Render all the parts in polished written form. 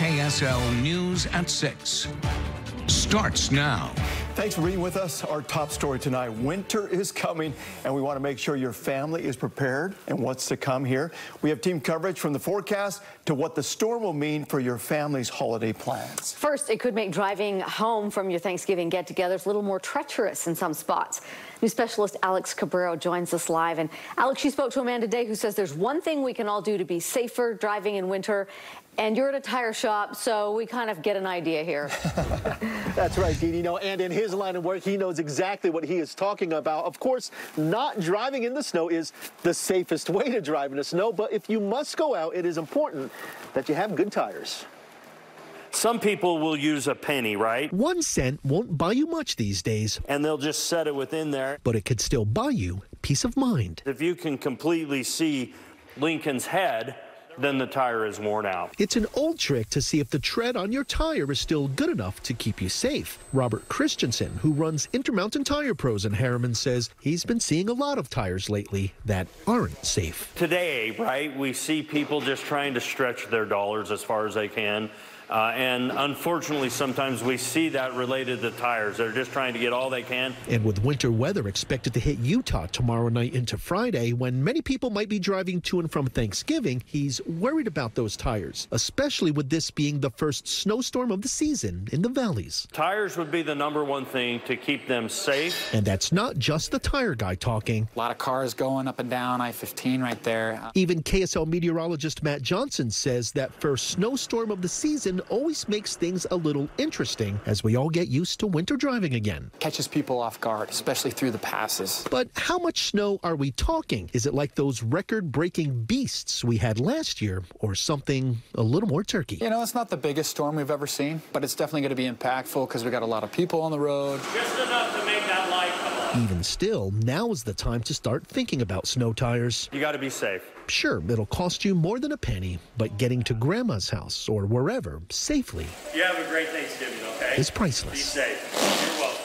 KSL News at 6 starts now. Thanks for being with us. Our top story tonight, winter is coming, and we want to make sure your family is prepared and what's to come here. We have team coverage from the forecast to what the storm will mean for your family's holiday plans. First, it could make driving home from your Thanksgiving get-togethers a little more treacherous in some spots. News specialist Alex Cabrero joins us live. And Alex, you spoke to a man today who says there's one thing we can all do to be safer driving in winter. And you're at a tire shop, so we kind of get an idea here. That's right, Dee. You know, and in his line of work, he knows exactly what he is talking about. Of course, not driving in the snow is the safest way to drive in the snow, but if you must go out, it is important that you have good tires. Some people will use a penny, right? 1 cent won't buy you much these days. And they'll just set it within there. But it could still buy you peace of mind. If you can completely see Lincoln's head, then the tire is worn out. It's an old trick to see if the tread on your tire is still good enough to keep you safe. Robert Christensen, who runs Intermountain Tire Pros in Harriman, says he's been seeing a lot of tires lately that aren't safe. Today, right, we see people just trying to stretch their dollars as far as they can. And unfortunately, sometimes we see that related to tires. They're just trying to get all they can. And with winter weather expected to hit Utah tomorrow night into Friday, when many people might be driving to and from Thanksgiving, he's worried about those tires, especially with this being the first snowstorm of the season in the valleys. Tires would be the #1 thing to keep them safe. And that's not just the tire guy talking. A lot of cars going up and down I-15 right there. Even KSL meteorologist Matt Johnson says that first snowstorm of the season always makes things a little interesting as we all get used to winter driving again. Catches people off guard, especially through the passes. But how much snow are we talking? Is it like those record-breaking beasts we had last year, or something a little more turkey? You know, it's not the biggest storm we've ever seen, but it's definitely going to be impactful because we got a lot of people on the road. Just enough to make that light come on. Even still, now is the time to start thinking about snow tires. You got to be safe. Sure, it'll cost you more than a penny, but getting to Grandma's house or wherever safely You have a great Thanksgiving, okay? is priceless. Be safe. You're welcome.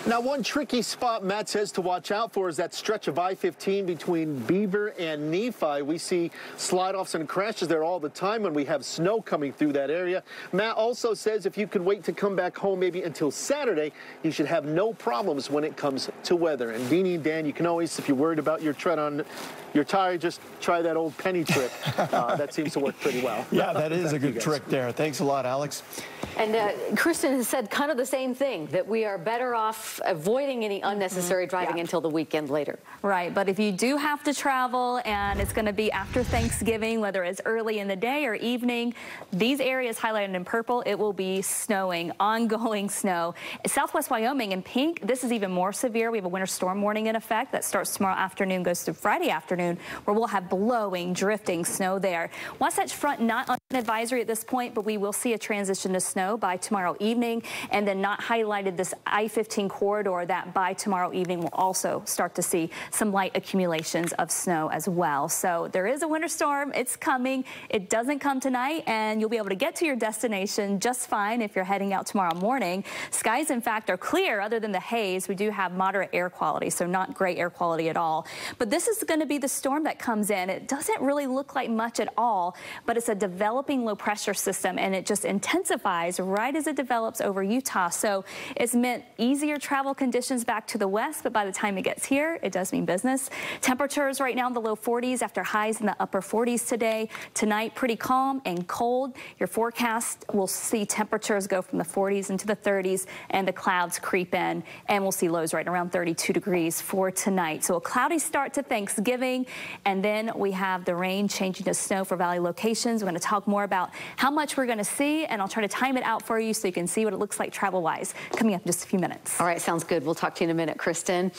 Now, one tricky spot Matt says to watch out for is that stretch of I-15 between Beaver and Nephi. We see slide-offs and crashes there all the time when we have snow coming through that area. Matt also says if you could wait to come back home maybe until Saturday, you should have no problems when it comes to weather. And Deanie and Dan, you can always, if you're worried about your tread on your tire, just try that old penny trick. That seems to work pretty well. Yeah, that is a good trick there. Thanks a lot, Alex. And Kristen has said kind of the same thing, that we are better off avoiding any unnecessary driving until the weekend later. Right, but if you do have to travel and it's going to be after Thanksgiving, whether it's early in the day or evening, these areas highlighted in purple, it will be snowing, ongoing snow. Southwest Wyoming in pink, this is even more severe. We have a winter storm warning in effect that starts tomorrow afternoon, goes through Friday afternoon, where we'll have blowing, drifting snow there. Wasatch Front not on an advisory at this point, but we will see a transition to snow by tomorrow evening, and then not highlighted this I-15 corridor that by tomorrow evening we'll also start to see some light accumulations of snow as well. So there is a winter storm. It's coming. It doesn't come tonight, and you'll be able to get to your destination just fine if you're heading out tomorrow morning. Skies, in fact, are clear other than the haze. We do have moderate air quality, so not great air quality at all. But this is going to be the storm that comes in. It doesn't really look like much at all, but it's a developing low pressure system, and it just intensifies right as it develops over Utah. So it's meant easier travel conditions back to the west, but by the time it gets here, it does mean business. Temperatures right now in the low 40s after highs in the upper 40s today. Tonight, pretty calm and cold. Your forecast will see temperatures go from the 40s into the 30s, and the clouds creep in, and we'll see lows right around 32 degrees for tonight. So a cloudy start to Thanksgiving, and then we have the rain changing to snow for valley locations. We're going to talk more about how much we're going to see, and I'll try to time it out for you so you can see what it looks like travel-wise coming up in just a few minutes. All right, sounds good. We'll talk to you in a minute, Kristen.